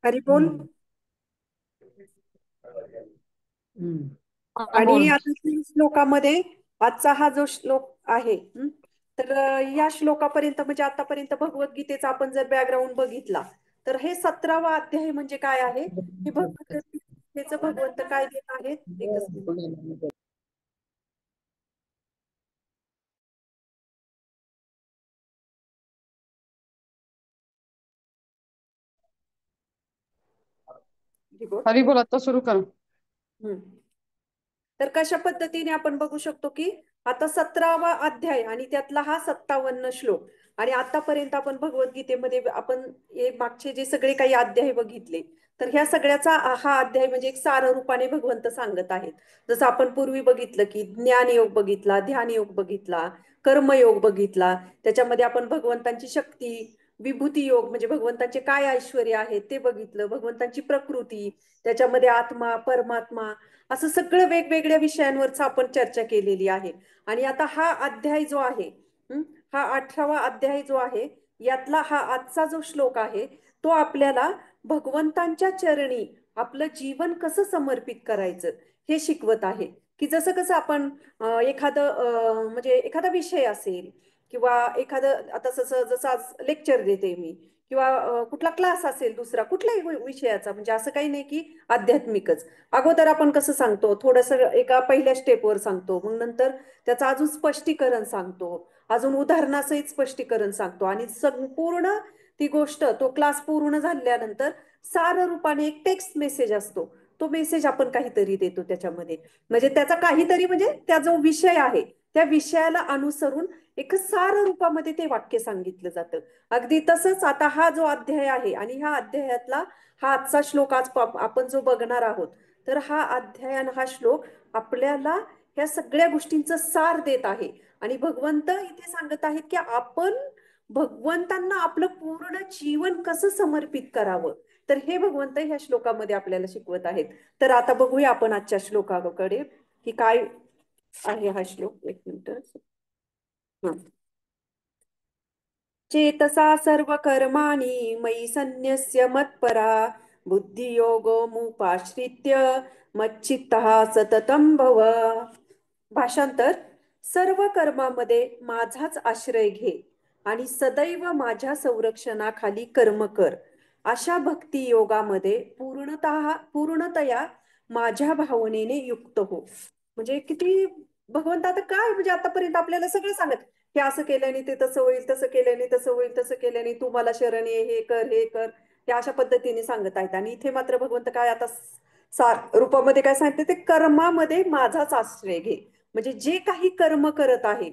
हरी बोल. हम्म. हम्म. हा आणि बोल. आता श्लोकामध्ये आजचा हा जो श्लोक आहे, तर या श्लोकापर्यंत म्हणजे आतापर्यंत भगवद्गीतेचा आपण जर बॅकग्राऊंड बघितला, तर हे 17वा अध्याय म्हणजे काय आहे की भगवद्गीतेचं भगवंत काय देत आहेत. एकच मिनिट. हरी बोल. हरी बोल, आता सुरू कर. हम्म. तर कशा पद्धतीने आपण बघू शकतो की आता 17वा अध्याय आणि त्यातला हा 57 श्लोक, आणि आतापर्यंत आपण भगवद्गीतेमध्ये आपण हे मागचे जे सगळे काही अध्याय बघितले, तर ह्या सगळ्याचा हा अध्याय म्हणजे एक सार रूपाने भगवंत सांगत आहेत. जसं आपण पूर्वी बघितलं की ज्ञानयोग बघितला, ध्यानयोग बघितला, कर्मयोग बघितला. त्याच्यामध्ये आपण भगवंतांची शक्ती, विभूती योग म्हणजे भगवंतांचे काय ऐश्वर्य आहेत ते बघितलं, भगवंतांची प्रकृती, त्याच्यामध्ये आत्मा, परमात्मा, असं सगळं वेगवेगळ्या विषयांवरच आपण चर्चा केलेली आहे. आणि आता हा अध्याय जो आहे, हं, हा 18वा अध्याय जो आहे, यातला हा आजचा जो श्लोक आहे, तो आपल्याला भगवंतांच्या चरणी आपलं जीवन कसं समर्पित करायचं हे शिकवत आहे. की जसं कसं आपण एखादं म्हणजे एखादा विषय असेल किंवा एखादं आता जसं जसं आज लेक्चर देते मी, किंवा कुठला क्लास असेल दुसरा कुठल्याही विषयाचा, म्हणजे असं काही नाही की आध्यात्मिकच. अगोदर आपण कसं सांगतो, थोडंसं एका पहिल्या स्टेपवर सांगतो, मग नंतर त्याचं अजून स्पष्टीकरण सांगतो, अजून उदाहरणासहित स्पष्टीकरण सांगतो, आणि संपूर्ण ती गोष्ट, तो क्लास पूर्ण झाल्यानंतर सार रूपाने एक टेक्स्ट मेसेज असतो. तो मेसेज आपण काहीतरी देतो त्याच्यामध्ये, म्हणजे त्याचा काहीतरी म्हणजे त्या जो विषय आहे त्या विषयाला अनुसरून एक सार रूपामध्ये ते वाक्य सांगितलं जातं. अगदी तसंच आता हा जो अध्याय आहे आणि ह्या अध्यायातला हा आजचा श्लोक आज आपण जो बघणार आहोत, तर हा अध्याय आणि हा श्लोक आपल्याला ह्या सगळ्या गोष्टींचं सार देत आहे. आणि भगवंत इथे सांगत आहेत की आपण भगवंतांना आपलं पूर्ण जीवन कसं समर्पित करावं, तर हे भगवंत ह्या श्लोकामध्ये आपल्याला शिकवत आहेत. तर आता बघूया आपण आजच्या श्लोकाकडे की काय आहे हा श्लोक. एक मिनिट. चेतसा सर्व कर्माणि मयि संन्यस्य मत्परा बुद्धियोगो मुपाश्रित्य मच्चित्तः सततं भव. भाषांतर: सर्व कर्मामध्ये माझाच आश्रय घे आणि सदैव माझ्या संरक्षणाखाली कर्म कर. अशा भक्ती योगामध्ये पूर्णतया माझ्या भावनेने युक्त हो. म्हणजे किती भगवंत आता काय, म्हणजे आतापर्यंत आपल्याला सगळं सांगत, हे असं केल्याने ते तसं होईल, तसं केल्याने तसं होईल, तसं केल्याने तू मला शरण ये, हे कर, हे कर, हे अशा पद्धतीने सांगत आहेत. आणि इथे मात्र भगवंत काय आता सार रूपामध्ये काय सांगते, ते कर्मामध्ये माझाच आश्रय घे. म्हणजे जे काही कर्म करत आहे,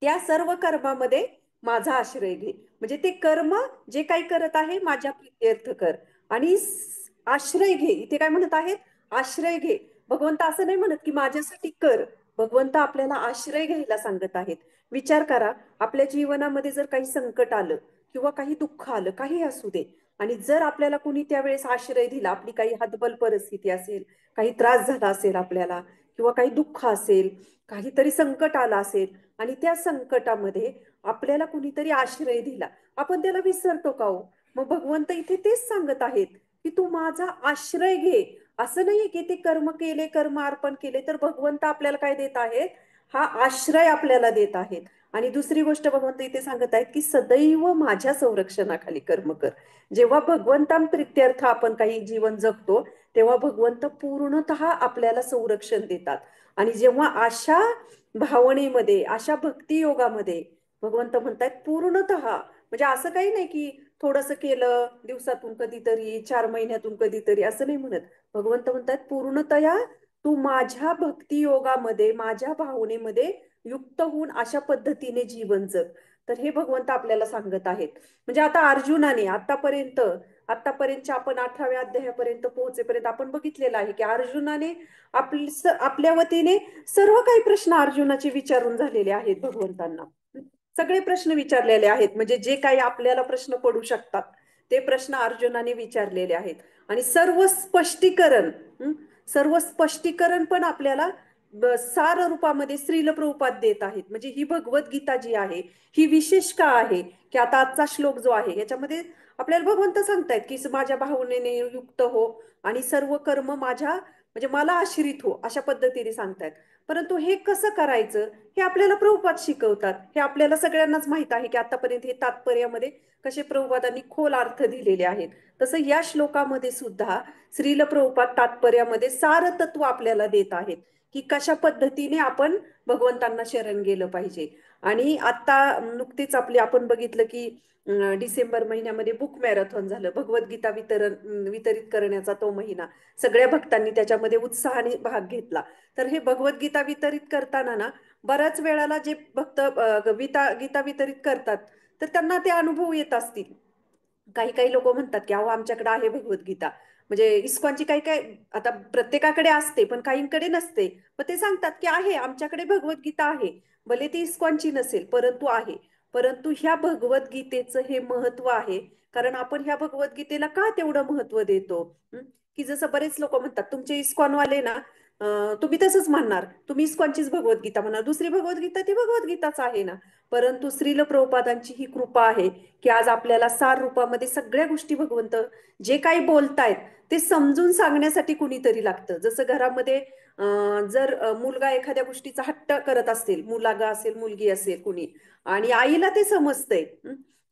त्या सर्व कर्मामध्ये माझा आश्रय घे. म्हणजे ते कर्म जे काही करत आहे माझ्या प्रित्यर्थ कर. आणि आश्रय घे, इथे काय म्हणत आहेत, आश्रय घे. भगवंत असं नाही म्हणत की माझ्यासाठी कर, भगवंत आपल्याला आश्रय घ्यायला सांगत आहेत. विचार करा, आपल्या जीवनामध्ये जर काही संकट आलं किंवा काही दुःख आलं, काही असू दे, आणि जर आपल्याला कुणी त्यावेळेस आश्रय दिला, आपली काही हतबल परिस्थिती असेल, काही त्रास झाला असेल आपल्याला, किंवा काही दुःख असेल, काहीतरी संकट आलं असेल, आणि त्या संकटामध्ये आपल्याला कुणीतरी आश्रय दिला, आपण त्याला विसरतो का हो? मग भगवंत इथे तेच सांगत आहेत की तू माझा आश्रय घे. असं नाहीये की ते कर्म केले, कर्म अर्पण केले तर भगवंत आपल्याला काय देत आहेत, हा आश्रय आपल्याला देत आहेत. आणि दुसरी गोष्ट भगवंत इथे सांगत आहेत की सदैव माझ्या संरक्षणाखाली कर्म कर. जेव्हा भगवंतांप्रित्यर्थ आपण काही जीवन जगतो, तेव्हा भगवंत पूर्णतः आपल्याला संरक्षण देतात. आणि जेव्हा अशा भावनेमध्ये, अशा भक्तियोगामध्ये भगवंत म्हणतात पूर्णतः, म्हणजे असं काही नाही की थोडंसं केलं दिवसातून कधीतरी, 4 महिन्यातून कधीतरी, असं नाही म्हणत. भगवंत म्हणतात पूर्णतया तू माझ्या भक्तियोगामध्ये, माझ्या भावनेमध्ये युक्त होऊन अशा पद्धतीने जीवन जग. तर हे भगवंत आपल्याला सांगत आहेत. म्हणजे आता अर्जुनाने आतापर्यंतच्या आपण 18व्या अध्यायापर्यंत पोहोचेपर्यंत आपण बघितलेलं आहे की अर्जुनाने आपल्या वतीने सर्व काही प्रश्न अर्जुनाचे विचारून झालेले आहेत भगवंतांना. सगळे प्रश्न विचारलेले आहेत, म्हणजे जे काही आपल्याला प्रश्न पडू शकतात ते प्रश्न अर्जुनाने विचारलेले आहेत. आणि सर्व स्पष्टीकरण पण आपल्याला सार रूपामध्ये श्रील प्रभुपाद देत आहेत. म्हणजे ही भगवद्गीता जी आहे ही विशेष का आहे, की आता आजचा श्लोक जो आहे याच्यामध्ये आपल्याला भगवंत सांगतायत की माझ्या भावनेने युक्त हो आणि सर्व कर्म माझ्या म्हणजे मला आश्रित हो, अशा पद्धतीने सांगतायत. परंतु हे कसं करायचं हे आपल्याला प्रभुपाद शिकवतात. हे आपल्याला सगळ्यांनाच माहित आहे की आतापर्यंत हे तात्पर्यामध्ये कसे प्रभुपादांनी खोल अर्थ दिलेले आहेत. तसं या श्लोकामध्ये सुद्धा श्रील प्रभुपाद तात्पर्यामध्ये सार तत्व आपल्याला देत आहेत की कशा पद्धतीने आपण भगवंतांना शरण गेलं पाहिजे. आणि आता नुकतीच आपली आपण बघितलं की डिसेंबर महिन्यामध्ये बुक मॅरेथॉन झालं, भगवद्गीता वितरित करण्याचा तो महिना. सगळ्या भक्तांनी त्याच्यामध्ये उत्साहाने भाग घेतला. तर हे भगवद्गीता वितरित करताना ना बऱ्याच वेळाला जे भक्त गीता वितरित करतात तर त्यांना ते अनुभव येत असतील. काही काही लोक म्हणतात की अहो आमच्याकडे आहे भगवद्गीता. म्हणजे इस्कॉनची काही काय आता प्रत्येकाकडे असते पण काहींकडे नसते. मग ते सांगतात की आहे आमच्याकडे भगवद्गीता आहे. भले ती इस्कॉनची नसेल परंतु आहे. परंतु ह्या भगवद्गीतेचं हे महत्व आहे. कारण आपण ह्या भगवद्गीतेला का तेवढं महत्व देतो? की जसं बरेच लोक म्हणतात तुमचे इस्कॉनवाले ना तुम्ही तसंच म्हणणार, तुम्ही इस्कॉनचीच भगवद्गीता म्हणा, दुसरी भगवद्गीता ती भगवद्गीताच आहे ना. परंतु श्रील प्रभुपादांची ही कृपा आहे की आज आपल्याला सार रूपामध्ये सगळ्या गोष्टी भगवंत जे काही बोलतायत ते समजून सांगण्यासाठी कुणीतरी लागतं. जसं घरामध्ये जर मुलगा एखाद्या गोष्टीचा हट्ट करत असेल, मुलगा असेल मुलगी असेल कुणी, आणि आईला ते समजतंय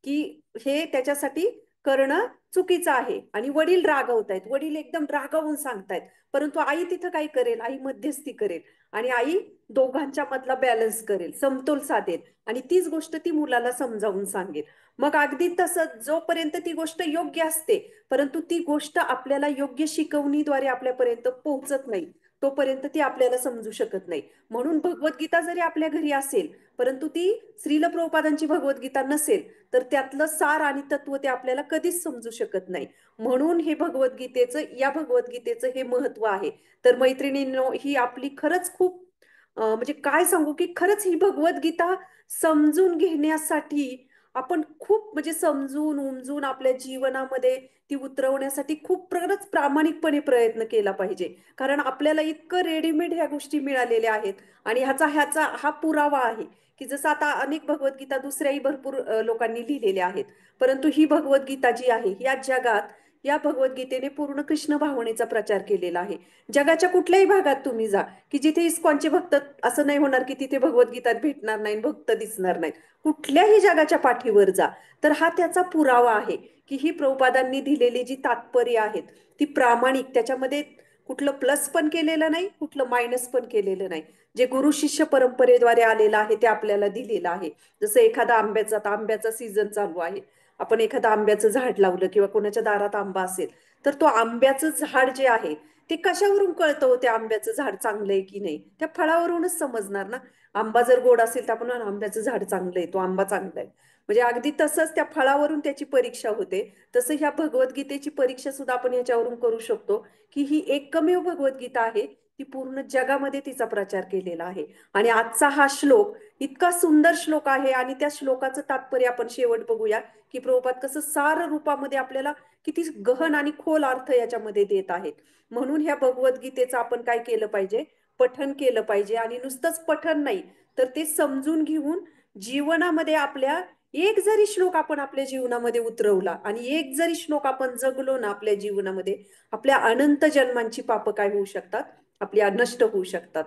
की हे त्याच्यासाठी करणं चुकीचं आहे आणि वडील रागवतायत, वडील एकदम रागावून सांगतायत. परंतु आई तिथं काय करेल? आई मध्यस्थी करेल आणि आई दोघांच्या मधला बॅलन्स करेल, समतोल साधेल आणि तीच गोष्ट ती मुलाला समजावून सांगेल. मग अगदी तसं जोपर्यंत ती गोष्ट योग्य असते परंतु ती गोष्ट आपल्याला योग्य शिकवणीद्वारे आपल्यापर्यंत पोहोचत नाही तोपर्यंत ती आपल्याला समजू शकत नाही. म्हणून भगवद्गीता जरी आपल्या घरी असेल परंतु ती श्रील प्रभुपादांची भगवद्गीता नसेल तर त्यातलं सार आणि तत्व ते आपल्याला कधीच समजू शकत नाही. म्हणून हे या भगवद्गीतेचं हे महत्व आहे. तर मैत्रिणींनो, ही आपली खरंच खूप म्हणजे काय सांगू की खरंच ही भगवद्गीता समजून घेण्यासाठी आपण खूप म्हणजे समजून उमजून आपल्या जीवनामध्ये ती उतरवण्यासाठी खूप खरंच प्रामाणिकपणे प्रयत्न केला पाहिजे. कारण आपल्याला इतकं रेडीमेड ह्या गोष्टी मिळालेल्या आहेत आणि ह्याचा हा पुरावा आहे की जसं आता अनेक भगवद्गीता दुसऱ्याही भरपूर लोकांनी लिहिलेल्या आहेत. परंतु ही भगवद्गीता जी आहे या जगात या भगवद्गीतेने पूर्ण कृष्ण भावनेचा प्रचार केलेला आहे. जगाच्या कुठल्याही भागात तुम्ही जा की जिथे इस्कॉनचे भक्त, असं नाही होणार की तिथे भगवद्गीता भेटणार नाही, भक्त दिसणार नाहीत. कुठल्याही जगाच्या पाठीवर जा तर हा त्याचा पुरावा आहे की ही प्रभुपादांनी दिलेली जी तात्पर्य आहेत ती प्रामाणिक, त्याच्यामध्ये कुठलं प्लस पण केलेलं नाही, कुठलं मायनस पण केलेलं नाही. जे गुरु शिष्य परंपरेद्वारे आलेलं आहे ते आपल्याला दिलेलं आहे. जसं एखादा आंब्याचा, आता आंब्याचा सीझन चालू आहे, आपण एखादं आंब्याचं झाड लावलं किंवा कोणाच्या दारात आंबा असेल तर तो आंब्याचं झाड जे आहे ते कशावरून कळतं हो? त्या आंब्याचं झाड चांगलं आहे की नाही? त्या फळावरूनच समजणार ना. आंबा जर गोड असेल तर आपण आंब्याचं झाड चांगलं आहे, तो आंबा चांगला आहे. म्हणजे अगदी तसंच त्या फळावरून त्याची परीक्षा होते. तसं ह्या भगवद्गीतेची परीक्षा सुद्धा आपण याच्यावरून करू शकतो की ही एकमेव भगवद्गीता आहे, ती पूर्ण जगामध्ये तिचा प्रचार केलेला आहे. आणि आजचा हा श्लोक इतका सुंदर श्लोक आहे आणि त्या श्लोकाचं तात्पर्य आपण शेवट बघूया की प्रभुपाद कसं सार रूपामध्ये आपल्याला किती गहन आणि खोल अर्थ याच्यामध्ये देत आहेत. म्हणून ह्या भगवद्गीतेचं आपण काय केलं पाहिजे? पठन केलं पाहिजे. आणि नुसतंच पठन नाही तर ते समजून घेऊन जीवनामध्ये आपल्या एक जरी श्लोक आपण आपल्या जीवनामध्ये उतरवला आणि एक जरी श्लोक आपण जगलो ना आपल्या जीवनामध्ये, आपल्या अनंत जन्मांची पाप काय होऊ शकतात? आपली नष्ट होऊ शकतात.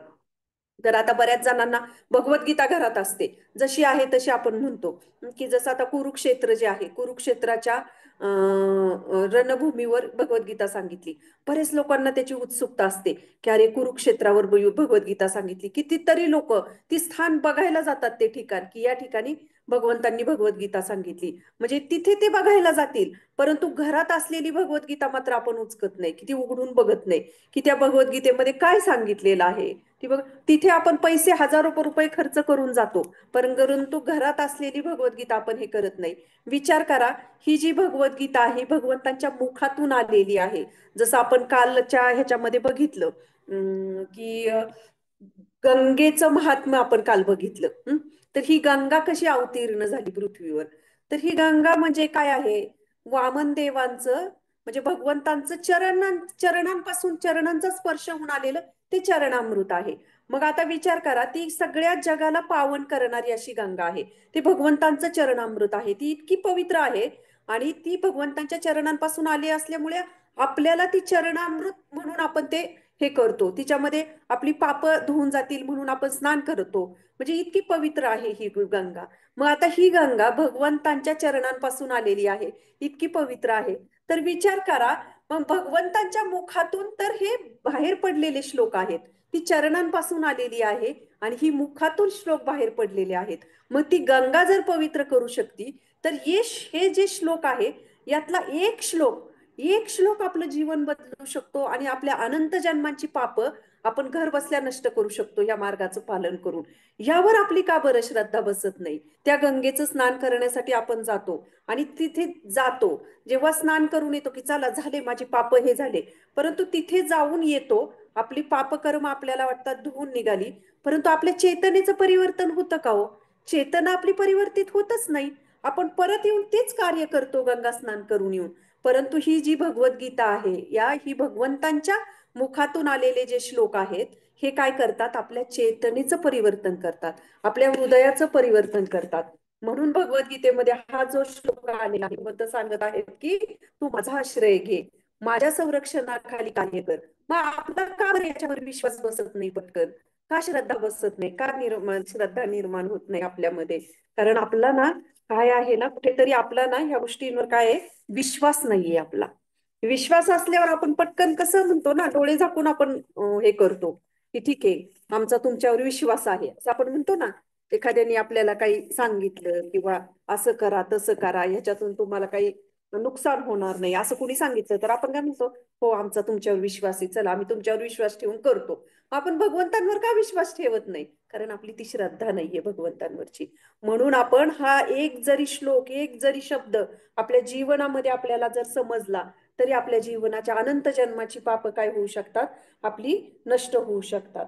तर आता बऱ्याच जणांना भगवद्गीता घरात असते, जशी आहे तशी आपण म्हणतो की जसं आता कुरुक्षेत्र जे आहे, कुरुक्षेत्राच्या रणभूमीवर भगवद्गीता सांगितली. बरेच लोकांना त्याची उत्सुकता असते की अरे कुरुक्षेत्रावर भगवद्गीता सांगितली. कितीतरी लोक ती स्थान बघायला जातात, ते ठिकाण की या ठिकाणी भगवंतांनी भगवद्गीता सांगितली. म्हणजे तिथे ते बघायला जातील परंतु घरात असलेली भगवद्गीता मात्र आपण उचकत नाही, की ती उघडून बघत नाही की त्या भगवद्गीतेमध्ये काय सांगितलेलं आहे. ती बघ, तिथे आपण पैसे हजारो रुपये खर्च करून जातो परंतु घरात असलेली भगवद्गीता आपण हे करत नाही. विचार करा, ही जी भगवद्गीता आहे भगवंतांच्या मुखातून आलेली आहे. जसं आपण कालच्या ह्याच्यामध्ये बघितलं की गंगेचं महात्म्य आपण काल बघितलं. तर ही गंगा कशी अवतीर्ण झाली पृथ्वीवर? तर ही गंगा म्हणजे काय आहे? वामन देवांचं म्हणजे भगवंतांचं चरणांपासून चरणांचा स्पर्श होऊन आलेलं ते चरणामृत आहे. मग आता विचार करा, ती सगळ्या जगाला पावन करणारी अशी गंगा आहे, ते भगवंतांचं चरणामृत आहे, ती इतकी पवित्र आहे. आणि ती भगवंतांच्या चरणांपासून आली असल्यामुळे आपल्याला ती चरणामृत म्हणून आपण ते हे करतो. तिच्यामध्ये आपली पाप धुवून जातील म्हणून आपण स्नान करतो. म्हणजे इतकी पवित्र आहे ही गंगा. मग आता ही गंगा भगवंतांच्या चरणांपासून आलेली आहे, इतकी पवित्र आहे. तर विचार करा, मग भगवंतांच्या मुखातून तर हे बाहेर पडलेले श्लोक आहेत. ती चरणांपासून आलेली आहे आणि ही मुखातून श्लोक बाहेर पडलेले आहेत. मग ती गंगा जर पवित्र करू शकती, तर हे जे श्लोक आहे यातला एक श्लोक आपलं जीवन बदलू शकतो आणि आपल्या अनंत जन्मांची पाप आपण घर बसल्या नष्ट करू शकतो या मार्गाचं पालन करून. यावर आपली का बरं श्रद्धा बसत नाही? त्या गंगेचं स्नान करण्यासाठी आपण जातो आणि तिथे जातो, जेव्हा स्नान करून येतो की चला झाले माझी पाप हे झाले, परंतु तिथे जाऊन येतो, आपली पापकर्म आपल्याला वाटतात धुवून निघाली, परंतु आपल्या चेतनेचं परिवर्तन होतं का हो? चेतना आपली परिवर्तित होतच नाही. आपण परत येऊन तेच कार्य करतो गंगा स्नान करून येऊन. परंतु ही जी भगवद्गीता आहे, ही भगवंतांच्या मुखातून आलेले जे श्लोक आहेत, हे काय करतात? आपल्या चेतनेचं परिवर्तन करतात, आपल्या हृदयाचं परिवर्तन करतात. म्हणून भगवद्गीतेमध्ये हा जो श्लोक आलेला आहे, भगवंत सांगत आहेत की तू माझा आश्रय घे, माझ्या संरक्षणाखाली कार्य कर. मग आपला का बरं याच्यावर विश्वास बसत नाही पटकन? का श्रद्धा बसत नाही? का श्रद्धा निर्माण होत नाही आपल्यामध्ये? कारण आपला ना काय आहे ना, कुठेतरी आपला ना ह्या गोष्टींवर काय आहे, विश्वास नाहीये आपला. विश्वास असल्यावर आपण पटकन कसं म्हणतो ना, डोळे झाकून आपण हे करतो की ठीक आहे आमचा तुमच्यावर विश्वास आहे, असं आपण म्हणतो ना. एखाद्याने आपल्याला काही सांगितलं किंवा असं करा तसं करा, ह्याच्यातून तुम्हाला काही नुकसान होणार नाही असं कोणी सांगितलं, तर आपण काय म्हणतो? हो, आमचा तुमच्यावर विश्वास आहे, चला आम्ही तुमच्यावर विश्वास ठेवून करतो. आपण भगवंतांवर का विश्वास ठेवत नाही? कारण आपली ती श्रद्धा नाहीये भगवंतांवरची. म्हणून आपण हा एक जरी श्लोक, एक जरी शब्द आपल्या जीवनामध्ये आपल्याला जर समजला, तरी आपल्या जीवनाच्या अनंत जन्माची पाप काय होऊ शकतात? आपली नष्ट होऊ शकतात.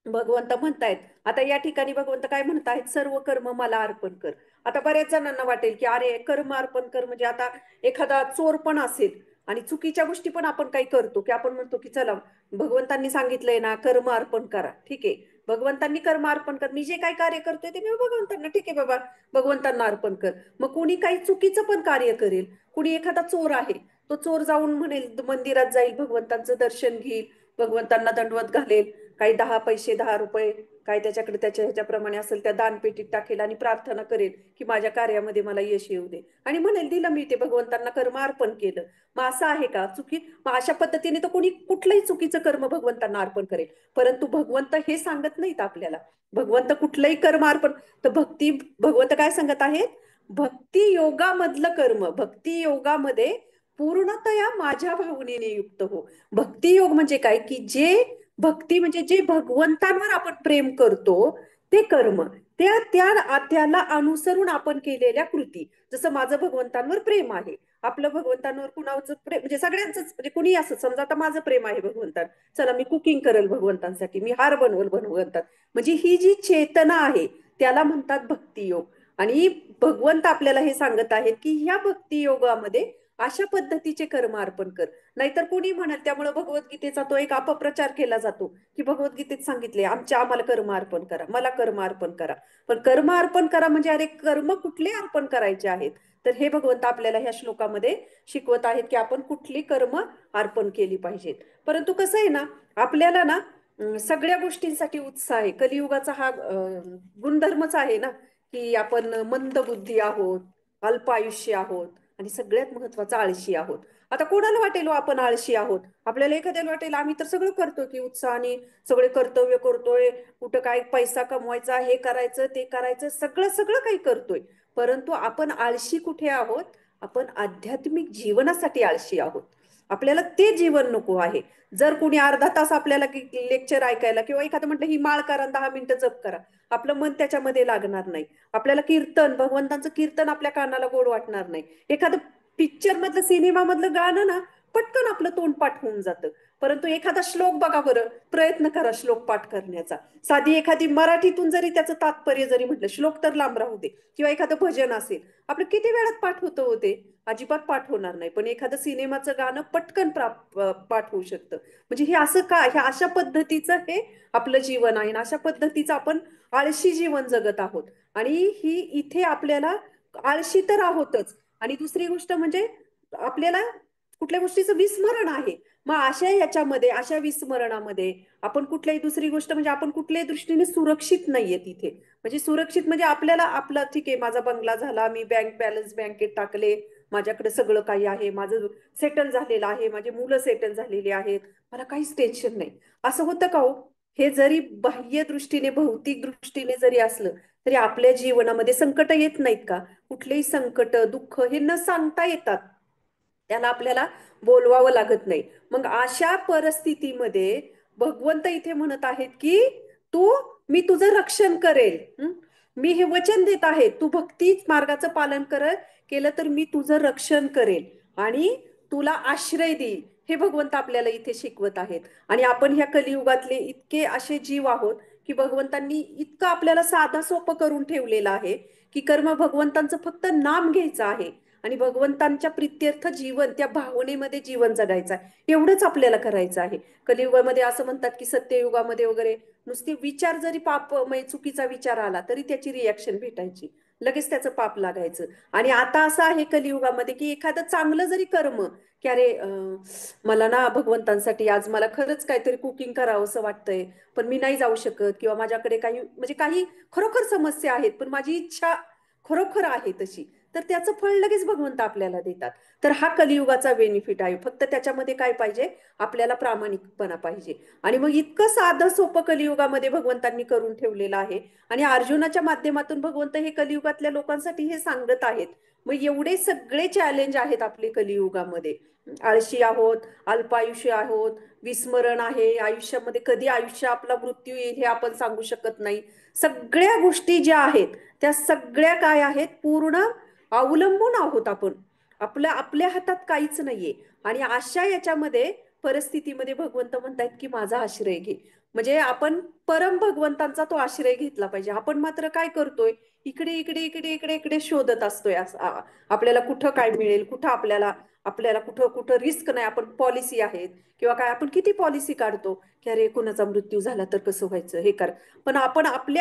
भगवंत म्हणतायत, आता या ठिकाणी भगवंत काय म्हणतायत? सर्व कर्म मला अर्पण कर. आता बऱ्याच जणांना वाटेल की अरे कर्म अर्पण कर म्हणजे आता एखादा चोर पण असेल आणि चुकीच्या गोष्टी पण आपण काही करतो, की आपण म्हणतो की चला भगवंतांनी सांगितलंय ना कर्म अर्पण करा, ठीक आहे. भगवंतांनी कर्म अर्पण कर, मी जे काही कार्य करतोय ते मी भगवंतांना, ठीक आहे बाबा, भगवंतांना अर्पण कर. मग कोणी काही चुकीचं पण कार्य करेल, कुणी एखादा चोर आहे, तो चोर जाऊन म्हणेल मंदिरात जाईल, भगवंतांचं दर्शन घेईल, भगवंतांना दंडवत घालेल, काही 10 पैसे 10 रुपये काय त्याच्याकडे त्याच्या ह्याच्याप्रमाणे असेल त्या दानपेटीत टाकेल आणि प्रार्थना करेल की माझ्या कार्यामध्ये मला यश येऊ दे, आणि म्हणेल दिलं मी ते भगवंतांना कर्म अर्पण केलं. मग असं आहे का चुकी? मग अशा पद्धतीने तर कोणी कुठलंही चुकीचं कर्म भगवंतांना अर्पण करेल. परंतु भगवंत हे सांगत नाहीत आपल्याला. भगवंत कुठलंही कर्म अर्पण, तर भगवंत काय सांगत आहेत? भक्ती योगामधलं कर्म, भक्ती योगामध्ये पूर्णतया माझ्या भावनेने युक्त हो. भक्ती योग म्हणजे काय? की जे भक्ती म्हणजे जे भगवंतांवर आपण प्रेम करतो ते कर्म, त्याला अनुसरून आपण केलेल्या कृती. जसं माझं भगवंतांवर प्रेम आहे, आपलं भगवंतांवर कुणाचं प्रेम म्हणजे सगळ्यांचंच, म्हणजे कुणी असं समजा आता माझं प्रेम आहे भगवंतां, चला मी कुकिंग करेल भगवंतांसाठी, मी हार बनवल भगवंतात, म्हणजे ही जी चेतना आहे त्याला म्हणतात भक्ती योग. आणि भगवंत आपल्याला हे सांगत आहेत की ह्या भक्ती योगामध्ये अशा पद्धतीचे कर्म अर्पण कर. नाहीतर कोणी म्हणेल, त्यामुळे भगवद्गीतेचा तो एक अपप्रचार केला जातो की भगवद्गीतेत सांगितले आम्हाला कर्म अर्पण करा, मला कर्म अर्पण करा. पण कर्म अर्पण करा म्हणजे अरे कर्म कुठले अर्पण करायचे आहेत? तर हे भगवंत आपल्याला ह्या श्लोकामध्ये शिकवत आहेत की आपण कुठली कर्म अर्पण केली पाहिजेत. परंतु कसं आहे ना, आपल्याला ना सगळ्या गोष्टींसाठी उत्साह आहे. कलियुगाचा हा गुणधर्मच आहे ना, की आपण मंदबुद्धी आहोत, अल्पायुष्य आहोत आणि सगळ्यात महत्वाचा आळशी आहोत. आता कोणाला वाटेल आपण आळशी आहोत? आपल्याला एखाद्याला वाटेल आम्ही तर सगळं करतो की उत्साहाने सगळे कर्तव्य करतोय, कुठं काय पैसा कमवायचा, हे करायचं ते करायचं, सगळं सगळं काही करतोय. परंतु आपण आळशी कुठे आहोत? आपण आध्यात्मिक जीवनासाठी आळशी आहोत. आपल्याला ते जीवन नको आहे. जर कोणी अर्धा तास आपल्याला लेक्चर ऐकायला किंवा एखादं म्हटलं ही माळ करा 10 मिनिटं जप करा, आपलं मन त्याच्यामध्ये लागणार नाही. आपल्याला कीर्तन, भगवंतांचं कीर्तन आपल्या कानाला गोड वाटणार नाही. एखादं पिक्चर मधलं, सिनेमा मधलं गाणं ना पटकन आपलं तोंड पाठ होऊन जातं. परंतु एखादा श्लोक बघा बरं, प्रयत्न करा श्लोक पाठ करण्याचा. साधी एखादी मराठीतून जरी त्याचं तात्पर्य जरी म्हटलं, श्लोक तर लांब राहू दे, किंवा एखादं भजन असेल, आपलं किती वेळात पाठ होतं होते? अजिबात पाठ होणार नाही. पण एखादं सिनेमाचं गाणं पटकन पाठ होऊ शकतं. म्हणजे हे असं का? ह्या अशा पद्धतीचं हे आपलं जीवन आहे, आणि अशा पद्धतीचं आपण आळशी जीवन जगत आहोत. आणि ही इथे आपल्याला आळशी तर आहोतच, आणि दुसरी गोष्ट म्हणजे आपल्याला कुठल्या गोष्टीचं विस्मरण आहे. मग अशा याच्यामध्ये, अशा विस्मरणामध्ये आपण कुठल्याही, दुसरी गोष्ट म्हणजे आपण कुठल्याही दृष्टीने सुरक्षित नाहीये तिथे. म्हणजे सुरक्षित म्हणजे आपल्याला आपलं ठीक आहे, माझा बंगला झाला, मी बँक बॅलन्स बँकेत टाकले, माझ्याकडे सगळं काही आहे, माझं सेटल झालेलं आहे, माझी मुलं सेटल झालेली आहेत, मला काहीच टेन्शन नाही. असं होतं का हो? हे जरी बाह्य दृष्टीने, भौतिक दृष्टीने जरी असलं, तरी आपल्या जीवनामध्ये संकट येत नाहीत का? कुठलेही संकट, दुःख हे न सांगता येतात. त्याला आपल्याला बोलवावं लागत नाही. मग अशा परिस्थितीमध्ये भगवंत इथे म्हणत आहेत की तू, मी तुझं रक्षण करेल. मी हे वचन देत आहे, तू भक्ती मार्गाचं पालन केलं तर मी तुझं रक्षण करेल आणि तुला आश्रय देईल. हे भगवंत आपल्याला इथे शिकवत आहेत. आणि आपण ह्या कलियुगातले इतके असे जीव आहोत की भगवंतांनी इतकं आपल्याला साधं सोपं करून ठेवलेलं आहे की कर्म भगवंतांचं फक्त नाम घ्यायचं आहे आणि भगवंतांच्या प्रित्यर्थ जीवन, त्या भावनेमध्ये जीवन जगायचं आहे. एवढंच आपल्याला करायचं आहे. कलियुगामध्ये असं म्हणतात की सत्ययुगामध्ये वगैरे नुसते विचार जरी पापमय चुकीचा विचार आला तरी त्याची रिॲक्शन भेटायची, लगेच त्याचं पाप लागायचं. आणि आता असं आहे कलियुगामध्ये की एखादं चांगलं जरी कर्म, की अरे मला ना भगवंतांसाठी आज मला खरंच काहीतरी कुकिंग करावं असं वाटतंय, पण मी नाही जाऊ शकत, किंवा माझ्याकडे काही म्हणजे काही खरोखर समस्या आहेत, पण माझी इच्छा खरोखर आहे तशी, तर त्याचं फळ लगेच भगवंत आपल्याला देतात. तर हा कलियुगाचा बेनिफिट आहे. फक्त त्याच्यामध्ये काय पाहिजे? आपल्याला प्रामाणिकपणा पाहिजे. आणि मग इतकं साधं सोपं कलियुगामध्ये भगवंतांनी करून ठेवलेलं आहे. आणि अर्जुनाच्या माध्यमातून भगवंत हे कलियुगातल्या लोकांसाठी हे सांगत आहेत. मग एवढे सगळे चॅलेंज आहेत आपले कलियुगामध्ये. आळशी आहोत, अल्पायुष्य आहोत, विस्मरण आहे, आयुष्यामध्ये कधी आयुष्य आपला मृत्यू येईल हे आपण सांगू शकत नाही. सगळ्या गोष्टी ज्या आहेत त्या सगळ्या काय आहेत? पूर्ण अवलंबून आहोत आपण. आपल्या हातात काहीच नाहीये. आणि अशा याच्यामध्ये, परिस्थितीमध्ये भगवंत म्हणतायत की माझा आश्रय घे. म्हणजे आपण परम भगवंतांचा तो आश्रय घेतला पाहिजे. आपण मात्र काय करतोय? इकडे इकडे इकडे इकडे इकडे शोधत असतोय. आपल्याला कुठं काय मिळेल, कुठं आपल्याला आपल्याला कुठं कुठं रिस्क नाही. आपण पॉलिसी आहेत किंवा काय, आपण किती पॉलिसी काढतो की अरे कोणाचा मृत्यू झाला तर कसं व्हायचं, हे कर. पण आपण आपले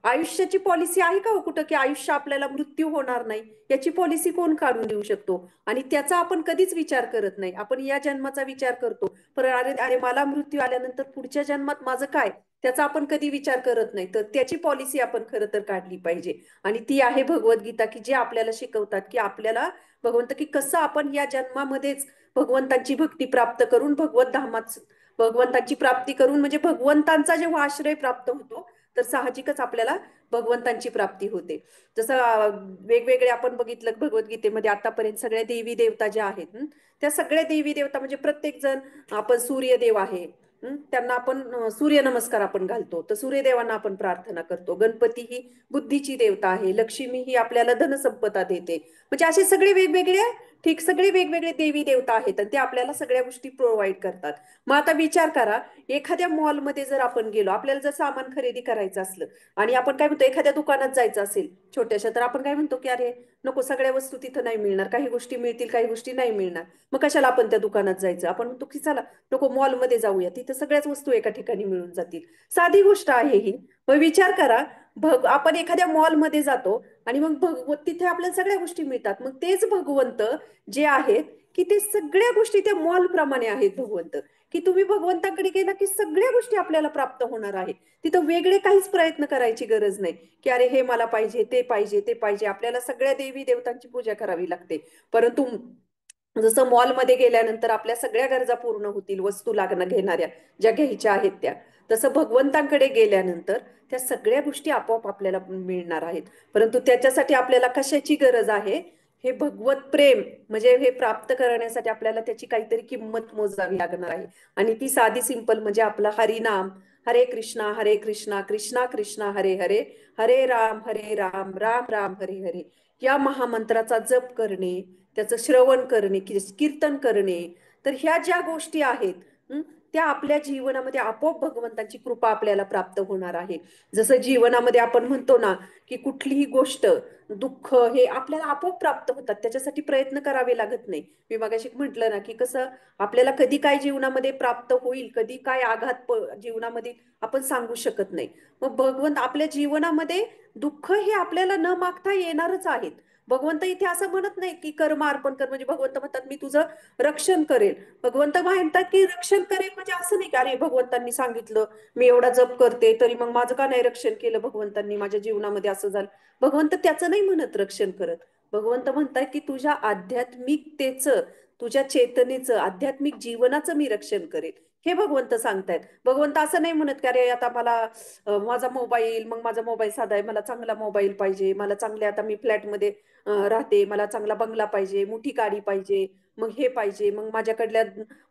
आयुष्याची पॉलिसी आहे का हो कुठं, की आयुष्य आपल्याला मृत्यू होणार नाही याची पॉलिसी कोण काढून देऊ शकतो? आणि त्याचा आपण कधीच विचार करत नाही. आपण या जन्माचा विचार करतो, पण अरे अरे मला मृत्यू आल्यानंतर पुढच्या जन्मात माझं काय, त्याचा आपण कधी विचार करत नाही. तर त्याची पॉलिसी आपण खरं तर काढली पाहिजे. आणि ती आहे भगवद्गीता, की जे आपल्याला शिकवतात की आपल्याला भगवंत, की कसं आपण या जन्मामध्येच भगवंतांची भक्ती प्राप्त करून भगवत धामात, भगवंतांची प्राप्ती करून, म्हणजे भगवंतांचा जेव्हा आश्रय प्राप्त होतो तर साहजिकच आपल्याला भगवंतांची प्राप्ती होते. जसं वेगवेगळे आपण बघितलं भगवद्गीतेमध्ये आतापर्यंत सगळ्या देवी देवता ज्या आहेत, त्या सगळ्या देवी देवता म्हणजे प्रत्येक जण, आपण सूर्यदेव आहे, त्यांना आपण सूर्य नमस्कार आपण घालतो, तर सूर्यदेवांना आपण प्रार्थना करतो. गणपती ही बुद्धीची देवता आहे, लक्ष्मी ही आपल्याला धनसंपदा देते. म्हणजे असे सगळे वेगवेगळे, ठीक, सगळे वेगवेगळे देवी देवता आहेत आणि ते आपल्याला सगळ्या गोष्टी प्रोव्हाइड करतात. मग आता विचार करा, एखाद्या मॉलमध्ये जर आपण गेलो, आपल्याला जर सामान खरेदी करायचं असलं आणि आपण काय म्हणतो, एखाद्या दुकानात जायचं असेल छोट्याशा, तर आपण काय म्हणतो की अरे नको, सगळ्या वस्तू तिथं नाही मिळणार, काही गोष्टी मिळतील काही गोष्टी नाही मिळणार, मग कशाला आपण त्या दुकानात जायचं. आपण म्हणतो की चला नको मॉलमध्ये जाऊया, तिथं सगळ्याच वस्तू एका ठिकाणी मिळून जातील. साधी गोष्ट आहे ही. मग विचार करा, आपण एखाद्या मॉलमध्ये जातो आणि मग तिथे आपल्याला सगळ्या गोष्टी मिळतात. मग तेच भगवंत जे आहेत की ते सगळ्या गोष्टी त्या मॉल प्रमाणे आहेत भगवंत, की तुम्ही भगवंताकडे गेला की सगळ्या गोष्टी आपल्याला प्राप्त होणार आहे. तिथं वेगळे काहीच प्रयत्न करायची गरज नाही, की अरे हे मला पाहिजे, ते पाहिजे, ते पाहिजे. आपल्याला सगळ्या देवी देवतांची पूजा करावी लागते. परंतु जसं मॉलमध्ये गेल्यानंतर आपल्या सगळ्या गरजा पूर्ण होतील, वस्तू लागणं घेणाऱ्या ज्या घ्यायच्या आहेत त्या, तसं भगवंतांकडे गेल्यानंतर त्या सगळ्या गोष्टी आपोआप आपल्याला मिळणार आहेत. परंतु त्याच्यासाठी आपल्याला कशाची गरज आहे? हे भगवत प्रेम, म्हणजे हे प्राप्त करण्यासाठी आपल्याला त्याची काहीतरी किंमत मोजावी लागणार आहे. आणि ती साधी सिंपल म्हणजे आपला हरिनाम, हरे कृष्णा कृष्णा कृष्णा हरे हरे, हरे राम राम राम हरे हरे, या महामंत्राचा जप करणे, त्याचं श्रवण करणे, कीर्तन करणे. तर ह्या ज्या गोष्टी आहेत, त्या आपल्या जीवनामध्ये आपोआप भगवंताची कृपा आपल्याला प्राप्त होणार आहे. जसं जीवनामध्ये आपण म्हणतो ना, की कुठलीही गोष्ट, दुःख हे आपल्याला आपोआप प्राप्त होतात, त्याच्यासाठी प्रयत्न करावे लागत नाही. मी मगाशी म्हटलं ना, की कसं आपल्याला कधी काय जीवनामध्ये प्राप्त होईल, कधी काय आघात जीवनामध्ये आपण सांगू शकत नाही. मग भगवंत आपल्या जीवनामध्ये दुःख हे आपल्याला न मागता येणारच आहेत. भगवंत इथे असं म्हणत नाही की कर्म अर्पण कर, म्हणजे भगवंत म्हणतात मी तुझं रक्षण करेल. भगवंत म्हणतात की रक्षण करेल म्हणजे असं नाही की अरे भगवंतांनी सांगितलं, मी एवढा जप करते तरी मग माझं का नाही रक्षण केलं भगवंतांनी, माझ्या जीवनामध्ये असं झालं. भगवंत त्याचं नाही म्हणत रक्षण करत. भगवंत म्हणतात की तुझ्या आध्यात्मिकतेचं, तुझ्या चेतनेचं, आध्यात्मिक जीवनाचं मी रक्षण करेल, हे भगवंत सांगतायत. भगवंत असं नाही म्हणत की अरे आता मला माझा मोबाईल, मग माझा मोबाईल साधा आहे, मला चांगला मोबाईल पाहिजे, मला चांगले, आता मी फ्लॅटमध्ये राहते, मला चांगला बंगला पाहिजे, मोठी गाडी पाहिजे, मग हे पाहिजे, मग माझ्याकडल्या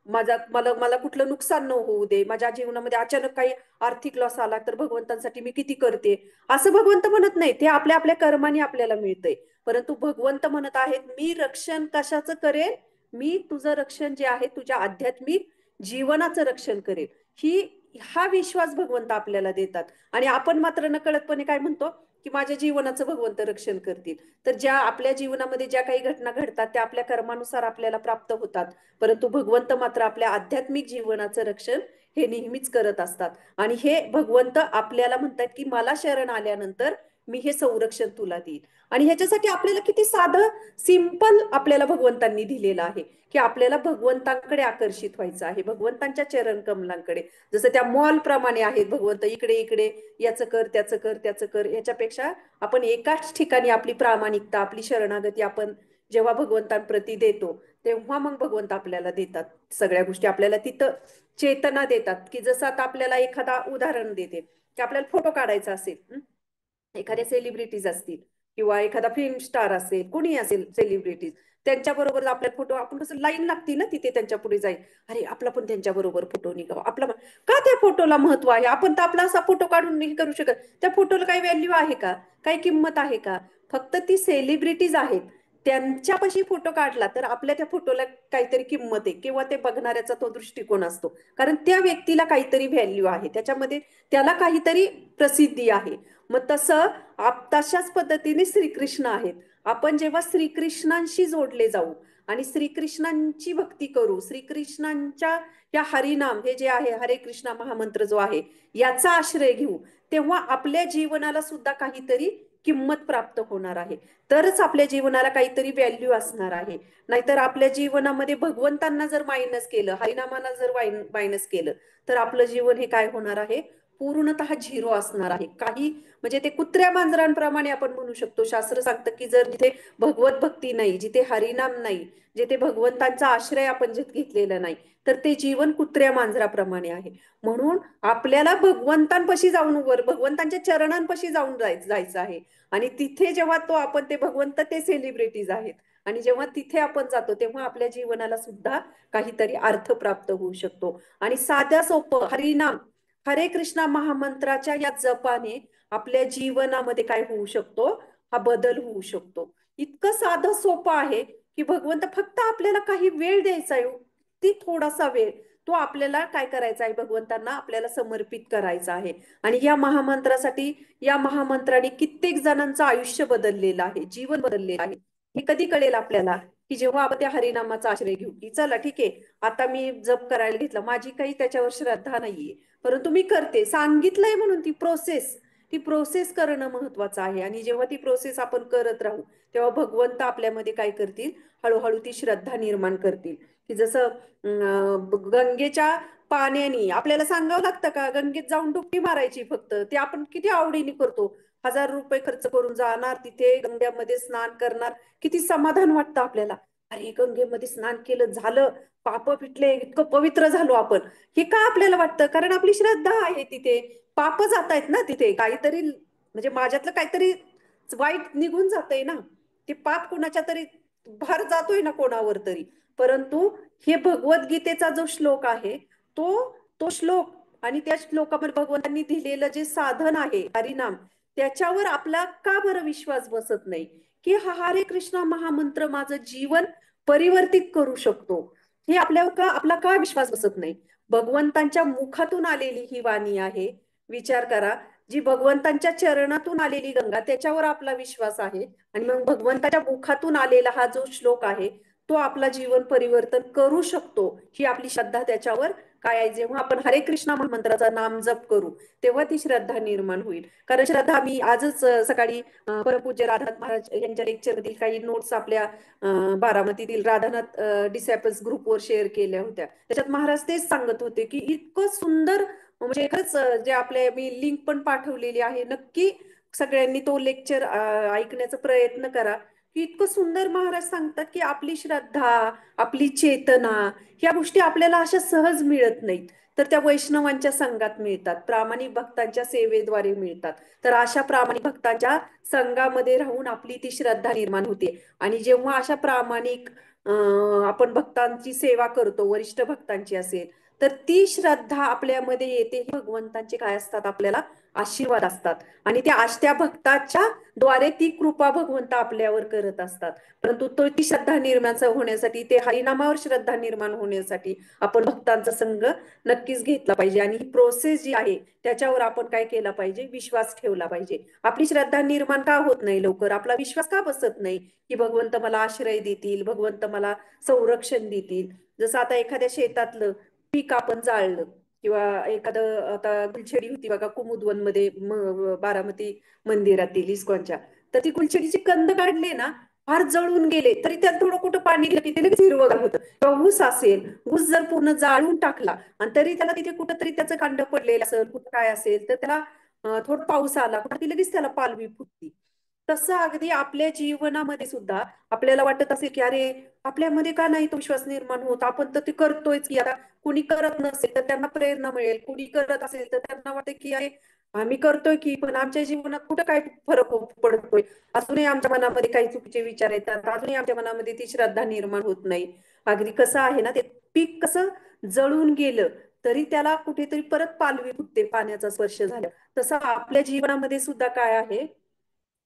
मला मला कुठलं नुकसान न होऊ दे, माझ्या जीवनामध्ये अचानक काही आर्थिक लॉस आला तर भगवंतांसाठी मी किती करते, असं भगवंत म्हणत नाही. ते आपल्या आपल्या कर्माने आपल्याला मिळतंय. परंतु भगवंत म्हणत आहेत मी रक्षण कशाचं करेल, मी तुझं रक्षण जे आहे तुझ्या आध्यात्मिक जीवनाचं रक्षण करेल. ही हा विश्वास भगवंत आपल्याला देतात. आणि आपण मात्र नकळतपणे काय म्हणतो की माझ्या जीवनाचं भगवंत रक्षण करतील. तर ज्या आपल्या जीवनामध्ये ज्या काही घटना घडतात त्या आपल्या कर्मानुसार आपल्याला प्राप्त होतात. परंतु भगवंत मात्र आपल्या आध्यात्मिक जीवनाचं रक्षण हे नेहमीच करत असतात. आणि हे भगवंत आपल्याला म्हणतात की मला शरण आल्यानंतर मी हे संरक्षण तुला देईन. आणि ह्याच्यासाठी आपल्याला किती साधं सिंपल आपल्याला भगवंतांनी दिलेलं आहे की आपल्याला भगवंतांकडे आकर्षित व्हायचं आहे, भगवंतांच्या चरण कमलांकडे. जसं त्या मॉल प्रमाणे आहेत भगवंत, इकडे इकडे याचं कर, त्याचं कर, त्याचं कर. याच्यापेक्षा आपण एकाच ठिकाणी आपली प्रामाणिकता, आपली शरणागती आपण जेव्हा भगवंतांप्रती देतो, तेव्हा मग भगवंत आपल्याला देतात सगळ्या गोष्टी. आपल्याला तिथं चेतना देतात. की जसं आता आपल्याला एखादा उदाहरण देते की आपल्याला फोटो काढायचा असेल, एखाद्या सेलिब्रिटीज असतील किंवा एखादा फिल्म स्टार असेल, कुणी असेल सेलिब्रिटीज, त्यांच्या बरोबर आपल्या फोटो, आपण कसं लाईन लागती ना तिथे त्यांच्या पुढे जाईल, अरे आपला पण त्यांच्या बरोबर फोटो निघावा आपला का त्या फोटोला महत्व आहे? आपण तर आपला असा फोटो काढून नाही करू शकत. त्या फोटोला काही व्हॅल्यू आहे का? काही किंमत आहे का? फक्त ती सेलिब्रिटीज आहेत, त्यांच्यापाशी फोटो काढला तर आपल्या त्या फोटोला काहीतरी किंमत आहे किंवा ते बघणाऱ्याचा तो दृष्टिकोन असतो. कारण त्या व्यक्तीला काहीतरी व्हॅल्यू आहे त्याच्यामध्ये, त्याला काहीतरी प्रसिद्धी आहे. मग तसं तशाच पद्धतीने श्रीकृष्ण आहेत. आपण जेव्हा श्रीकृष्णांशी जोडले जाऊ आणि श्रीकृष्णांची भक्ती करू, श्रीकृष्णांच्या या हरिनाम हे जे आहे हरे कृष्णा महामंत्र जो आहे याचा आश्रय घेऊ, तेव्हा आपल्या जीवनाला सुद्धा काहीतरी किंमत प्राप्त होणार आहे. तरच आपल्या जीवनाला काहीतरी व्हॅल्यू असणार आहे. नाहीतर आपल्या जीवनामध्ये भगवंतांना जर मायनस केलं, हरिनामाला जर मायनस केलं, तर आपलं जीवन हे काय होणार आहे? पूर्णतः झिरो असणार आहे. काही म्हणजे ते कुत्र्या मांजरांप्रमाणे आपण म्हणू शकतो. शास्त्र सांगतं की जर जिथे भगवत भक्ती नाही, जिथे हरिनाम नाही, जिथे भगवंतांचा आश्रय आपण घेतलेला नाही, तर ते जीवन कुत्र्या मांजराप्रमाणे आहे. म्हणून आपल्याला भगवंतांपाशी जाऊन, वर भगवंतांच्या चरणांपाशी जाऊन जायचं आहे. आणि तिथे जेव्हा तो आपण, ते भगवंत ते सेलिब्रिटीज आहेत, आणि जेव्हा तिथे आपण जातो तेव्हा आपल्या जीवनाला सुद्धा काहीतरी अर्थ प्राप्त होऊ शकतो. आणि साध्या सोपं हरिनाम, हरे कृष्णा महामंत्राच्या या जपाने आपल्या जीवनामध्ये काय होऊ शकतो? हा बदल होऊ शकतो. इतकं साधं सोपं आहे की भगवंत फक्त आपल्याला काही वेळ द्यायचा आहे, ती थोडासा वेळ तो आपल्याला काय करायचा आहे? भगवंतांना आपल्याला समर्पित करायचा आहे. आणि या महामंत्रासाठी, या महामंत्राने कित्येक जणांचं आयुष्य बदललेलं आहे, जीवन बदललेलं आहे. हे कधी कळेल आपल्याला? की जेव्हा आपण त्या हरिनामाचा आश्रय घेऊ, की चला ठीक आहे आता मी जप करायला घेतलं, माझी काही त्याच्यावर श्रद्धा नाहीये, परंतु मी करते, सांगितलंय म्हणून ती प्रोसेस करणं महत्वाचं आहे. आणि जेव्हा ती प्रोसेस आपण करत राहू, तेव्हा भगवंत आपल्यामध्ये काय करतील? हळूहळू ती श्रद्धा निर्माण करतील. की जसं गंगेच्या पाण्याने आपल्याला सांगावं लागतं का गंगेत जाऊन डुबकी मारायची? फक्त ते आपण किती आवडीने करतो. 1000 रुपये खर्च करून जाणार तिथे, गंगेमध्ये स्नान करणार, किती समाधान वाटतं आपल्याला. अरे गंगेमध्ये स्नान केलं, झालं, पाप फिटले, इतकं पवित्र झालो आपण. हे का आपल्याला वाटतं? कारण आपली श्रद्धा आहे तिथे. पाप जात आहेत ना तिथे, काहीतरी म्हणजे माझ्यातलं काहीतरी वाईट निघून जातंय ना, ते पाप कुणाच्या तरी भार जातोय ना कोणावर तरी. परंतु हे भगवद्गीतेचा जो श्लोक आहे, तो तो श्लोक आणि त्या श्लोकामध्ये भगवंतांनी दिलेलं जे साधन आहे हरिनाम, त्याच्यावर आपला का बरं विश्वास बसत नाही? की हा हरे कृष्णा महामंत्र माझं जीवन परिवर्तित करू शकतो, हे आपल्यावर का, आपला का विश्वास बसत नाही? भगवंतांच्या मुखातून आलेली ही वाणी आहे, विचार करा. जी भगवंतांच्या चरणातून आलेली गंगा, त्याच्यावर आपला विश्वास आहे. आणि मग भगवंताच्या मुखातून आलेला हा जो श्लोक आहे, तो आपला जीवन परिवर्तन करू शकतो, ही आपली श्रद्धा त्याच्यावर काय आहे, जेव्हा आपण हरे कृष्णा महामंत्राचा नाम जप करू तेव्हा ती श्रद्धा निर्माण होईल. कारण श्रद्धा, मी आजच सकाळी परमपूज्य राधानाथ महाराज यांच्या लेक्चरमधील काही नोट्स आपल्या बारामतीतील राधानाथ डिसॅपल्स ग्रुपवर शेअर केल्या होत्या. त्याच्यात महाराज तेच सांगत होते की इतकं सुंदर, म्हणजे खरंच जे आपले मी लिंक पण पाठवलेली आहे, नक्की सगळ्यांनी तो लेक्चर ऐकण्याचा प्रयत्न करा. की इतकं सुंदर महाराज सांगतात की आपली श्रद्धा, आपली चेतना, ह्या गोष्टी आपल्याला अशा सहज मिळत नाहीत, तर त्या वैष्णवांच्या संघात मिळतात, प्रामाणिक भक्तांच्या सेवेद्वारे मिळतात. तर अशा प्रामाणिक भक्तांच्या संघामध्ये राहून आपली ती श्रद्धा निर्माण होते. आणि जेव्हा अशा प्रामाणिक आपण भक्तांची सेवा करतो, वरिष्ठ भक्तांची असेल, तर ती श्रद्धा आपल्यामध्ये येते. हे भगवंतांचे काय असतात, आपल्याला आशीर्वाद असतात. आणि त्या भक्ताच्या द्वारे ती कृपा भगवंत आपल्यावर करत असतात. परंतु तो ती श्रद्धा निर्माण होण्यासाठी, ते हरिनामावर श्रद्धा निर्माण होण्यासाठी आपण भक्तांचा संग नक्कीच घेतला पाहिजे. आणि ही प्रोसेस जी आहे त्याच्यावर आपण काय केला पाहिजे, विश्वास ठेवला पाहिजे. आपली श्रद्धा निर्माण का होत नाही लवकर, आपला विश्वास का बसत नाही की भगवंत मला आश्रय देतील, भगवंत मला संरक्षण देतील. जसं आता एखाद्या शेतातलं पीक आपण जाळलं, किंवा एखादं, आता गुलछडी होती बघा कुमुदवन मध्ये बारामती मंदिरातील इस्कॉनच्या, तर ती गुलछडीची कंद काढले ना, फार जळून गेले तरी त्यात थोडं कुठं पाणी दिलं की ते लगेच हिरवं होतं. किंवा ऊस असेल, ऊस जर पूर्ण जाळून टाकला आणि तरी त्याला तिथे कुठंतरी त्याचं कांड पडलेलं असेल, कुठं काय असेल, तर त्याला थोडं पाऊस आला कुठं ती लगेच त्याला पालवी फुटती. तसं अगदी आपल्या जीवनामध्ये सुद्धा आपल्याला वाटत असेल की अरे, आपल्यामध्ये का नाही तो विश्वास निर्माण होत, आपण तर ते करतोयच की. आता कुणी करत नसेल तर त्यांना प्रेरणा मिळेल, कुणी करत असेल तर त्यांना वाटते की अरे, आम्ही करतोय की, पण आमच्या जीवनात कुठं काय फरक पडतोय, अजूनही आमच्या मनामध्ये काही चुकीचे विचार येतात, अजूनही आमच्या मनामध्ये ती श्रद्धा निर्माण होत नाही. अगदी कसं आहे ना, ते पीक कसं जळून गेलं तरी त्याला कुठेतरी परत पालवी फुटते पाण्याचा स्पर्श झाला. तसं आपल्या जीवनामध्ये सुद्धा काय आहे,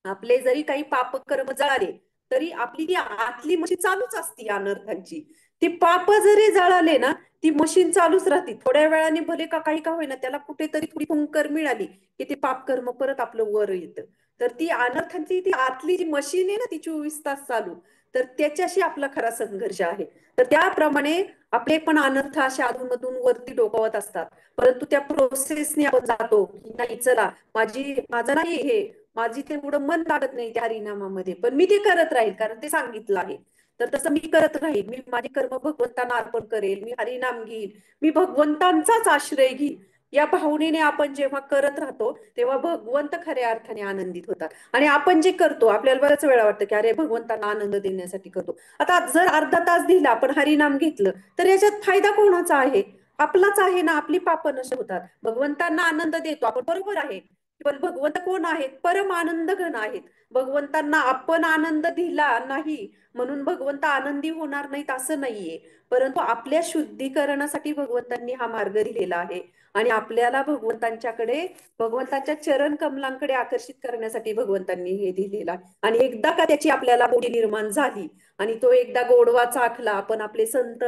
आपले जरी काही पाप कर्म जळाले तरी आपली ती आतली मशीन चालूच असती अनर्थांची. ती पाप जरी जळाले ना, ती मशीन चालूच राहते. थोड्या वेळाने भले का काही का होईना, त्याला कुठेतरी थोडी हुंकर मिळाली की ते पाप कर्म परत आपलं वर येतं. तर ती अनर्थांची ती आतली जी मशीन आहे ना, ती 24 तास चालू, तर त्याच्याशी आपला खरा संघर्ष आहे. तर त्याप्रमाणे आपले पण अनर्थ असे अधूनमधून वरती डोकावत असतात. परंतु त्या प्रोसेसने आपण जातो की नाही, चला, माझं नाही हे, माझी तेवढं मन लागत नाही त्या हरिनामामध्ये, पण मी ते करत राहील कारण ते सांगितलं आहे. तर तसं मी करत राहील, मी माझे कर्म भगवंतांना अर्पण करेल, मी हरिनाम घेईल, मी भगवंतांचाच आश्रय घेईल. या भावनेने आपण जेव्हा करत राहतो तेव्हा भगवंत खऱ्या अर्थाने आनंदित होतात. आणि आपण जे करतो, आपल्याला बऱ्याच वेळा वाटतं की अरे, भगवंतांना आनंद देण्यासाठी करतो. आता जर अर्धा तास दिला आपण हरिनाम घेतलं तर याच्यात फायदा कोणाचा आहे, आपलाच आहे ना. आपली पापं नष्ट होतात, भगवंतांना आनंद देतो आपण, बरोबर आहे. पण भगवंत कोण आहेत, परम आनंद घन आहेत. भगवंतांना आपण आनंद दिला नाही म्हणून भगवंत आनंदी होणार नाहीत असं नाहीये. परंतु आपल्या शुद्धीकरणासाठी भगवंतांनी हा मार्ग दिलेला आहे. आणि आपल्याला भगवंतांच्याकडे, भगवंतांच्या चरण कमलांकडे आकर्षित करण्यासाठी भगवंतांनी हे दिलेलं आहे. आणि एकदा का त्याची आपल्याला गोडी निर्माण झाली आणि तो एकदा गोडवा चाखला, आपण आपले संत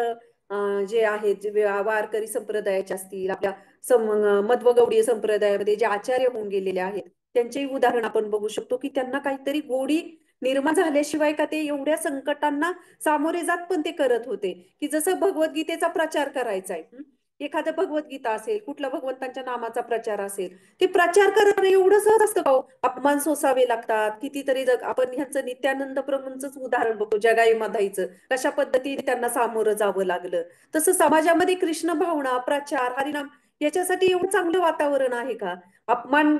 जे आहेत, जे वारकरी संप्रदायाचे असतील, आपल्या मध्वगौडीय संप्रदायामध्ये जे आचार्य होऊन गेलेले आहेत, त्यांचेही उदाहरण आपण बघू शकतो की त्यांना काहीतरी गोडी निर्माण झाल्याशिवाय का ते एवढ्या संकटांना सामोरे जात पण ते करत होते. की जसं भगवद्गीतेचा प्रचार करायचा आहे, एखादं भगवद्गीता असेल, कुठला भगवंतांच्या नामाचा प्रचार असेल, ते प्रचार करणं एवढं सहज असतं का हो? अपमान सोसावे लागतात कितीतरी. आपण ह्यांचं नित्यानंद प्रभूंचंच उदाहरण बघतो, जगाई माधाईचं, कशा पद्धतीने त्यांना सामोरं जावं लागलं. तसं समाजामध्ये कृष्ण भावना, प्रचार, हरिनाम याच्यासाठी एवढं चांगलं वातावरण आहे का?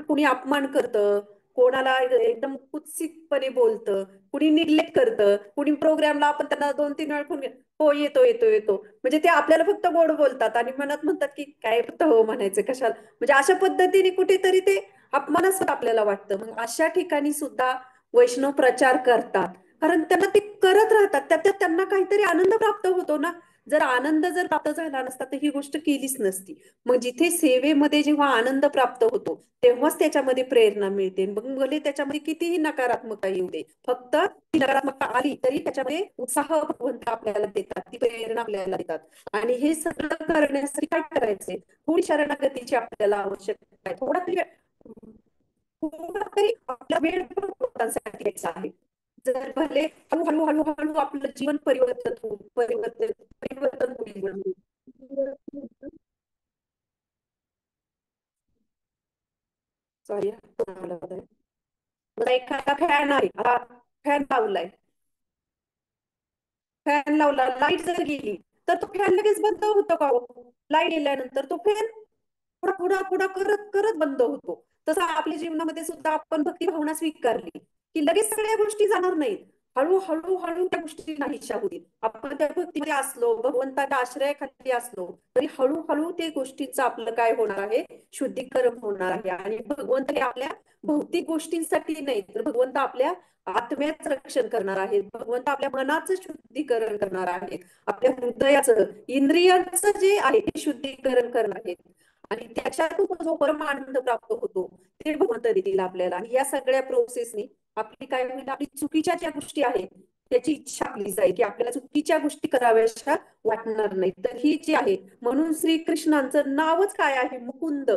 कुणी अपमान करतं, कोणाला एकदम कुत्सितपणे बोलतं, कुणी निग्लेक्ट करतं, कुणी प्रोग्रामला आपण त्यांना 2-3 वेळा फोन, हो येतो येतो येतो, म्हणजे ते आपल्याला फक्त गोड बोलतात आणि मनात म्हणतात की काय फक्त हो म्हणायचं कशाला. म्हणजे अशा पद्धतीने कुठेतरी ते अपमानास्पद आपल्याला वाटतं. मग अशा ठिकाणी सुद्धा वैष्णव प्रचार करतात, कारण त्यांना ते करत राहतात, त्यात त्यांना काहीतरी आनंद प्राप्त होतो ना. जर आनंद जर प्राप्त झाला नसता तर ही गोष्ट केलीच नसती. मग जिथे सेवेमध्ये जेव्हा आनंद प्राप्त होतो तेव्हाच त्याच्यामध्ये प्रेरणा मिळते. मग भले त्याच्यामध्ये कितीही नकारात्मकता येऊ दे, फक्त ती नकारात्मकता आली तरी त्याच्यामध्ये उत्साह भगवंत आपल्याला देतात, ती प्रेरणा आपल्याला देतात. आणि हे सगळं करण्यासाठी काय करायचंय, थोडी शरणागतीची आपल्याला आवश्यकता आहे. थोडा तरी आपला वेळ भगवंतांसाठी द्यायचा आहे. जर भले हळूहळू हळूहळू आपलं जीवन परिवर्तन होईल. एखादा फॅन आहे, आता फॅन लावलाय, फॅन लावला, लाईट जर गेली तर तो फॅन लगेच बंद होतो का हो? लाईट गेल्यानंतर तो फॅन पुढा पुढा पुढा करत करत बंद होतो. तसं आपल्या जीवनामध्ये सुद्धा आपण भक्ती भावना स्वीकारली की लगेच सगळ्या गोष्टी जाणार नाहीत. हळूहळू हळू त्या गोष्टी नाहीशा होतील. आपण त्या भक्तीमध्ये असलो, भगवंताच्या आश्रयाखाली असलो तरी हळूहळू ते गोष्टींचं आपलं काय होणार आहे, शुद्धीकरण होणार आहे. आणि भगवंत हे आपल्या भौतिक गोष्टींसाठी नाही, तर भगवंत आपल्या आत्म्याचं रक्षण करणार आहे. भगवंत आपल्या मनाचं शुद्धीकरण करणार आहे, आपल्या हृदयाचं, इंद्रियांचं जे आहे ते शुद्धीकरण करणार आहे. आणि त्याच्यातून जो परमानंद प्राप्त होतो ते भगवंत देतील आपल्याला. आणि या सगळ्या प्रोसेसनी आपली काय होईल, आपली चुकीच्या ज्या गोष्टी आहेत त्याची इच्छा आपली जाईल की आपल्याला चुकीच्या गोष्टी कराव्याशा वाटणार नाही. तर ही जी आहे, म्हणून श्रीकृष्णांचं नावच काय आहे, मुकुंद.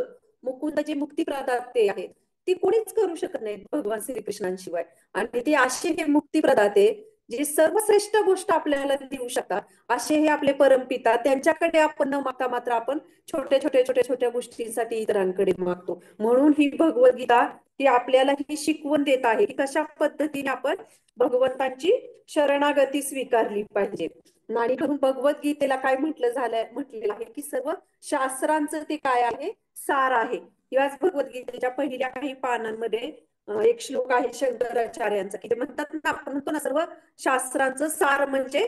मुकुंद जे मुक्ती प्रदाते आहेत ती कोणीच करू शकत नाही भगवान श्रीकृष्णांशिवाय. आणि ते असे हे मुक्ती प्रदाते जे सर्वश्रेष्ठ गोष्ट आपल्याला देऊ शकतात, असे हे आपले परमपिता. त्यांच्याकडे आपण न मागता मात्र आपण छोट्या छोट्या छोट्या छोट्या गोष्टींसाठी इतरांकडे मागतो. म्हणून ही भगवद्गीता ही आपल्याला ही शिकवण देत आहे की कशा पद्धतीने आपण भगवंतांची शरणागती स्वीकारली पाहिजे. आणि म्हणून भगवद्गीतेला काय म्हटलेलं आहे की सर्व शास्त्रांचं ते काय आहे, सार आहे. याच भगवद्गीतेच्या पहिल्या काही पानांमध्ये एक श्लोक आहे शंकराचार्यांचा की ते म्हणतात ना, आपण म्हणतो ना सर्व शास्त्रांचं सार म्हणजे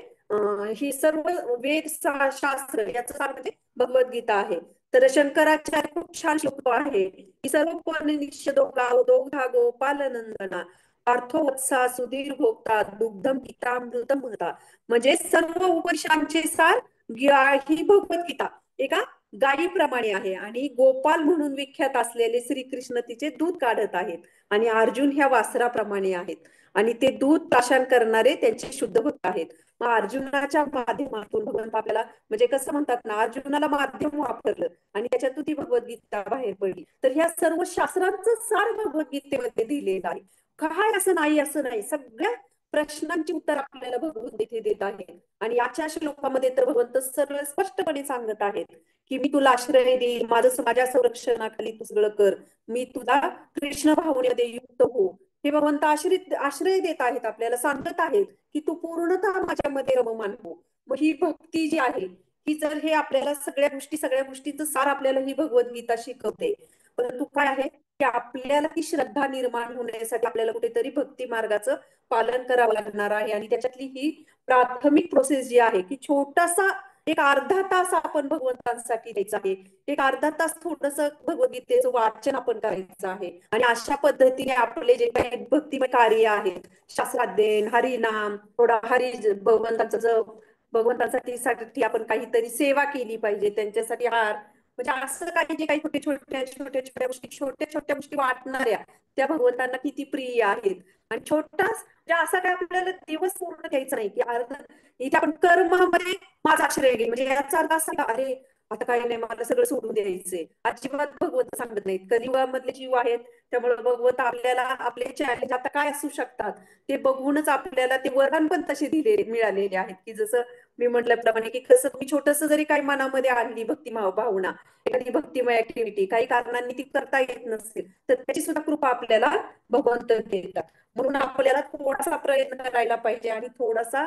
ही सर्व वेद शास्त्र याचं सार म्हणजे भगवद्गीता आहे. तर शंकराचार्य खूप छान श्लोक आहे की सर्व गाव दोघा गोपाल नंदना पार्थो वत्सा सुधीर भोगता दुग्धम गीतामृतम म्हणता. म्हणजे सर्व उपनिषदांचे सार ही भगवद्गीता एका गायीप्रमाणे आहे. आणि गोपाल म्हणून विख्यात असलेले श्रीकृष्ण तिचे दूध काढत आहेत आणि अर्जुन ह्या वासराप्रमाणे आहेत. आणि ते दूध प्राशन करणारे त्यांचे शुद्ध भक्त आहेत. मग अर्जुनाच्या माध्यमातून भगवंत आपल्याला, म्हणजे कसं म्हणतात ना, अर्जुनाला माध्यम वापरलं आणि त्याच्यातून ती भगवद्गीता बाहेर पडली. तर ह्या सर्व शास्त्रांचं सार भगवद्गीतेमध्ये दिलेलं आहे. काय असं नाही, असं नाही, सगळ्या प्रश्नांची उत्तर आपल्याला भगवंत इथे देत आहे. आणि याच्या श्लोकामध्ये तर भगवंत सरळ स्पष्टपणे सांगत आहेत की मी तुला आश्रय देईल, माझ्या संरक्षणाखाली तू सगळं कर, मी तुला कृष्ण भावनेमध्ये युक्त हो. हे भगवंत आश्रय देत आहेत, आपल्याला सांगत आहेत की तू पूर्णतः माझ्यामध्ये रममान हो. मग ही भक्ती जी आहे ही जर हे आपल्याला सगळ्या गोष्टींचं सार आपल्याला ही भगवद्गीता शिकवते. परंतु काय आहे की आपल्याला ती श्रद्धा निर्माण होण्यासाठी आपल्याला कुठेतरी भक्ती मार्गाचं पालन करावं लागणार आहे. आणि त्याच्यातली ही प्राथमिक प्रोसेस जी आहे की छोटासा एक अर्धा तास आपण भगवंतांसाठी द्यायचा आहे. एक अर्धा तास थोडस भगवद्गीतेचं वाचन आपण करायचं आहे. आणि अशा पद्धतीने आपले जे काही भक्तिमय कार्य आहेत, शास्त्राध्ययन, हरिनाम, थोडा भगवंतांचं जप, भगवंतांसाठी आपण काहीतरी सेवा केली पाहिजे, त्यांच्यासाठी हार, म्हणजे असं काही जे काही छोट्या छोट्या गोष्टी वाटणाऱ्या त्या भगवंतांना किती प्रिय आहेत. आणि छोटाच म्हणजे असा काय आपल्याला दिवस पूर्ण द्यायचा नाही की अर्ध इथे आपण कर्मामध्ये माझा आश्रय घेईल, म्हणजे याचा अर्थ असा अरे आता काही नाही, मला सगळं सोडून द्यायचंय, अजिबात भगवंत सांगत नाहीत. कलियुगामधले जीव आहेत त्यामुळे भगवंत आपल्याला आपले चॅलेंज आता काय असू शकतात ते बघूनच आपल्याला ते वरदान पण तसे मिळालेले आहेत. की जसं मी म्हटल्याप्रमाणे की कसं तुम्ही छोटस जरी काही मनामध्ये आणली भक्ती भावना, एखादी भक्तिमय ऍक्टिव्हिटी काही कारणांनी ती करता येत नसेल तर त्याची सुद्धा कृपा आपल्याला भगवंत देतात. म्हणून आपल्याला थोडासा प्रयत्न करायला पाहिजे आणि थोडासा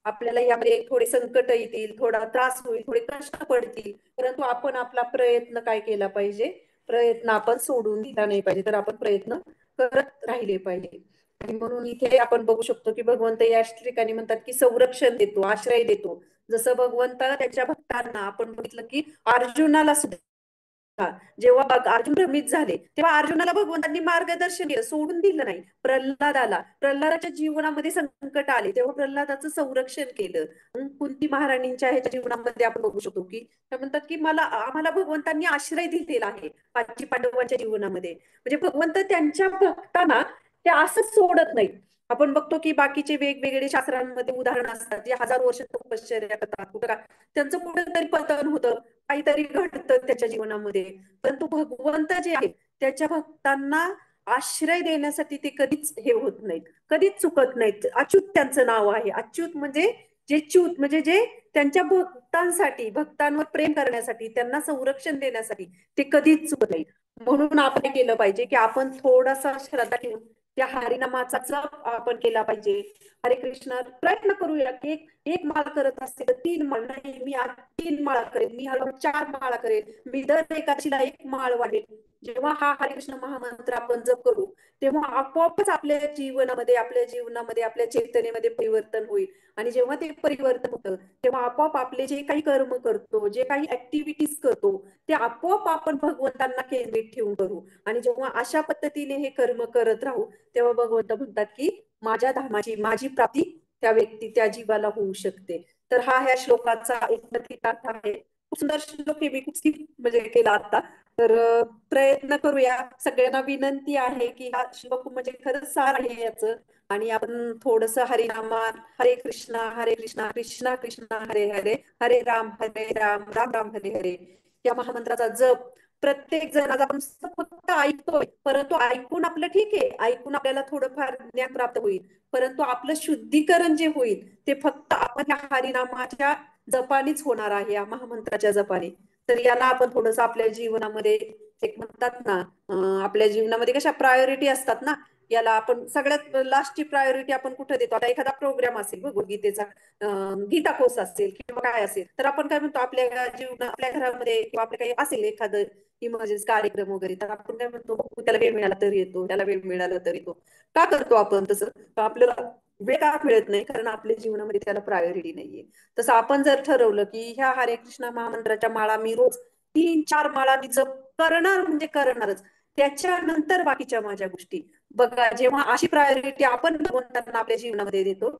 आपल्याला यामध्ये थोडे संकट येतील, थोडा त्रास होईल, थोडे कष्ट पडतील, परंतु आपण आपला प्रयत्न काय केला पाहिजे, प्रयत्न आपण सोडून दिला नाही पाहिजे, तर आपण प्रयत्न करत राहिले पाहिजे. आणि म्हणून इथे आपण बघू शकतो की भगवंत या ठिकाणी म्हणतात की संरक्षण देतो, आश्रय देतो. जसं भगवंत त्याच्या भक्तांना आपण बघितलं की अर्जुनाला सुद्धा जेव्हा अर्जुन भ्रमित झाले तेव्हा अर्जुनाला भगवंतांनी मार्गदर्शन केलं, सोडून दिलं नाही. प्रल्हादाच्या जीवनामध्ये संकट आले तेव्हा प्रल्हादाचं संरक्षण केलं. कुंती महाराणींच्या ह्याच्या जीवनामध्ये आपण बघू शकतो की त्या म्हणतात की आम्हाला भगवंतांनी आश्रय दिलेला आहे पाची पांडवांच्या जीवनामध्ये. म्हणजे भगवंत त्यांच्या भक्तांना ते असंच सोडत नाही. आपण बघतो की बाकीचे वेगवेगळे शास्त्रांमध्ये उदाहरण असतात जे हजार वर्ष तपश्चर्या करतात, कुठं त्यांचं कुठेतरी पतन होतं, काहीतरी घडतं त्याच्या जीवनामध्ये. परंतु भगवंत जे आहेत त्याच्या भक्तांना आश्रय देण्यासाठी ते कधीच हे होत नाहीत, कधीच चुकत नाहीत. अच्युत त्यांचं नाव आहे. अच्युत म्हणजे जे च्युत म्हणजे जे त्यांच्या भक्तांवर प्रेम करण्यासाठी, त्यांना संरक्षण देण्यासाठी ते कधीच चुकत नाही. म्हणून आपण केलं पाहिजे की आपण थोडासा श्रद्धा ठेवून त्या हरिनामाचा जप आपण केला पाहिजे. हरे कृष्ण प्रयत्न करूया की एक माळ करत असते तर 3 माळ नाही, मी आज 3 माळा करेन, मी हळूहळू 4 माळा करेन, मी दर एकादशीला 1 माळ वाढेल. जेव्हा हा हरिकृष्ण महामंत्र आपण जप करू तेव्हा आपोआपच आपल्या जीवनामध्ये आपल्या चैतन्यामध्ये परिवर्तन होईल. आणि जेव्हा ते परिवर्तन होतं तेव्हा आपोआप आपले जे काही कर्म करतो, जे काही ऍक्टिव्हिटीज करतो, ते आपोआप आपण भगवंतांना केंद्रित ठेवून करू. आणि जेव्हा अशा पद्धतीने हे कर्म करत राहू तेव्हा भगवंत म्हणतात की माझ्या धामाची माझी प्राप्ती त्या जीवाला होऊ शकते. तर हा ह्या श्लोकाचा एकत्रित अर्थ आहे. खूप सुंदर श्लोक आहे, मी खूप skip म्हणजे केला आता. तर प्रयत्न करूया. सगळ्यांना विनंती आहे की हा श्लोक म्हणजे खरंच सार आहे याचं. आणि आपण थोडस हरिनामात हरे कृष्णा कृष्णा कृष्णा हरे हरे, हरे राम राम राम हरे हरे या महामंत्राचा जप प्रत्येक जण. आज आपण फक्त ऐकतोय, परंतु ऐकून आपलं ठीक आहे, ऐकून आपल्याला थोडंफार ज्ञान प्राप्त होईल, परंतु आपलं शुद्धीकरण जे होईल ते फक्त आपण या हरिनामाच्या जपानीच होणार आहे, या महामंत्राच्या जपाने. तर याला आपण थोडस आपल्या जीवनामध्ये एक म्हणतात ना, आपल्या जीवनामध्ये कशा प्रायोरिटी असतात ना, याला आपण सगळ्यात लास्टची प्रायोरिटी आपण कुठे देतो. आता एखादा प्रोग्राम असेल भगवद्गीतेचा, गीता कोर्स असेल किंवा काय असेल, तर आपण काय म्हणतो आपल्या जीवन आपल्या घरामध्ये किंवा आपल्या काही असेल एखादं इमर्जन्सी कार्यक्रम वगैरे, तर आपण काय म्हणतो त्याला वेळ मिळाला तर येतो, त्याला वेळ मिळाला तर येतो. का करतो आपण तसं? तर आपल्याला वेळ का मिळत नाही? कारण आपल्या जीवनामध्ये त्याला प्रायोरिटी नाहीये. तसं आपण जर ठरवलं की ह्या हरे कृष्ण महामंत्राच्या माळा मी रोज 3-4 माळा मी जप करणार म्हणजे करणारच, त्याच्यानंतर बाकीच्या माझ्या गोष्टी. बघा, जेव्हा अशी प्रायोरिटी आपण भगवंतांना आपल्या जीवनामध्ये देतो,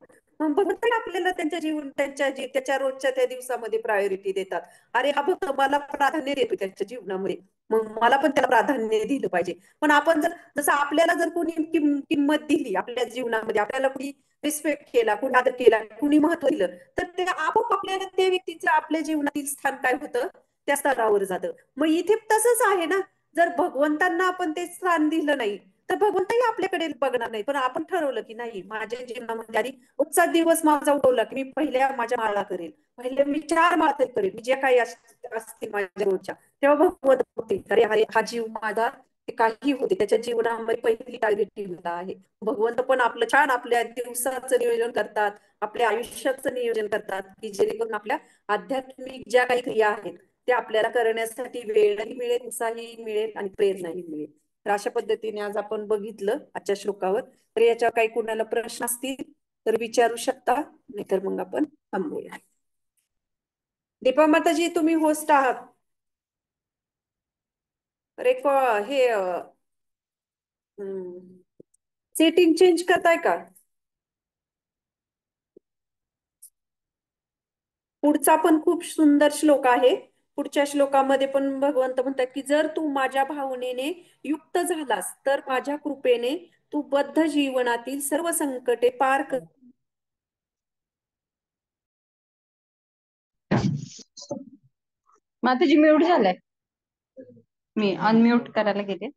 मग भगवंत आपल्याला त्याच्या रोजच्या त्या दिवसामध्ये प्रायोरिटी देतात. अरे हा भक्त मला प्राधान्य देतो त्याच्या जीवनामध्ये, मग मला पण त्याला प्राधान्य दिलं पाहिजे. पण आपण जर जसं आपल्याला जर कोणी किंमत दिली आपल्या जीवनामध्ये, आपल्याला कोणी रिस्पेक्ट केला, कोणी आदर केला, कोणी महत्व दिलं, तर ते आपोआप आपल्याला त्या व्यक्तीचं आपल्या जीवनातील स्थान काय होतं, त्या स्तरावर जातं. मग इथे तसंच आहे ना, जर भगवंतांना आपण ते स्थान दिलं नाही तर भगवंतही आपल्याकडे बघणार नाही. पण आपण ठरवलं की नाही, माझ्या जीवनामध्ये आधी रोजचा दिवस माझा उगवला की मी पहिल्या माझ्या माळा करेल, पहिले मी 4 माळा तरी करेल, मी जे काही असतील माझ्या रोजच्या, तेव्हा भगवंत बघतील अरे अरे हा जीव माझा ते काही होते त्याच्या जीवनामध्ये पहिली टार्गेट आहे. भगवंत पण आपलं छान आपल्या दिवसाचं नियोजन करतात, आपल्या आयुष्याचं नियोजन करतात, की जेणेकरून आपल्या आध्यात्मिक ज्या काही क्रिया आहेत त्या आपल्याला करण्यासाठी वेळही मिळेल, उत्साहही मिळेल आणि प्रेरणाही मिळेल. तर अशा पद्धतीने आज आपण बघितलं आजच्या श्लोकावर. तर याच्यावर काही कुणाला प्रश्न असतील तर विचारू शकता, नाहीतर मग आपण थांबूया. दीपा माताजी, तुम्ही होस्ट आहात. हे सेटिंग चेंज करताय का? पुढचा पण खूप सुंदर श्लोक आहे. पुढच्या श्लोकामध्ये पण भगवंत म्हणतात की जर तू माझ्या भावनेने युक्त झालास तर माझ्या कृपेने तू बद्ध जीवनातील सर्व संकटे पार कर. माताजी म्यूट झालाय, मी अनम्यूट करायला गेले.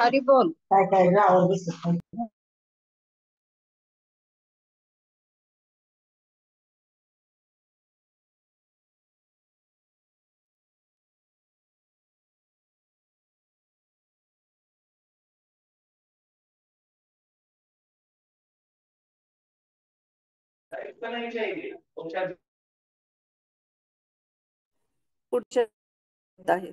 हरी बोल. काय काय आवाज पुढच्या आहे.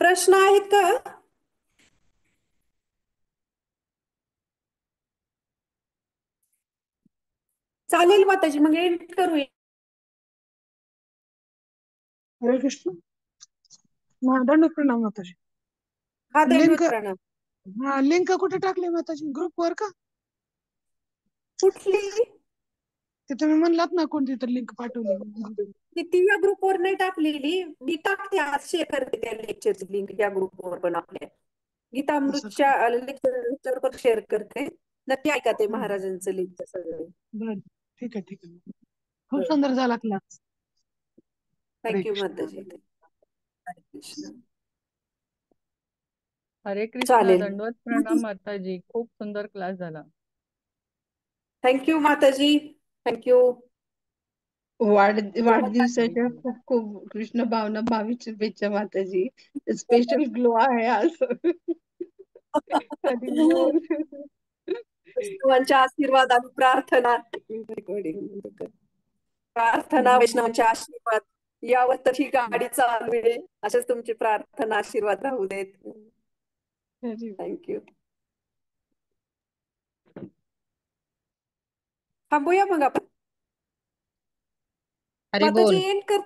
प्रश्न आहेत का? चालेल माताजी, मग एंड करूया. हरे कृष्ण. दंड प्रणाम माताजी. हा, लिंक, दंडवत प्रणाम. हा लिंक कुठे टाकली माताजी? ग्रुप वर का? कुठली? ते तुम्ही म्हणलात ना कोणती तर लिंक पाठवली. ती या ग्रुपवर नाही टाकलेली, मी टाकते आज, शेअर करते त्या लेक्चरची लिंक या ग्रुपवर पण आपल्या. असं का? गीतामृतच्या लेक्चर पण शेअर करते, नक्की ऐका ते हम्म. महाराजांचं लिंक सगळे. बरं ठीक आहे ठीक आहे. खूप सुंदर झाला क्लास. हरे थँक्यू कृष्ण. माताजी. हरे कृष्ण. हरे कृष्ण, चालेल. दंडवत प्रणाम माताजी, खूप सुंदर क्लास झाला. थँक्यू माताजी. थँक्यू. वाढदिवसाच्या खूप खूप कृष्ण भावना भावी शुभेच्छा माताजी. स्पेशल ग्लो आहे आज. हरी बोल. वैष्णवांच्या आशीर्वाद आणि प्रार्थना. प्रार्थना, हरी बोल. वैष्णवांचे आशीर्वाद यावर तर ही गाडी चालू आहे. अशाच तुमची प्रार्थना, आशीर्वाद राहू देत. हरी थँक्यू. थांबूया मग आपण. हरी माताजी बोल. एंड कर.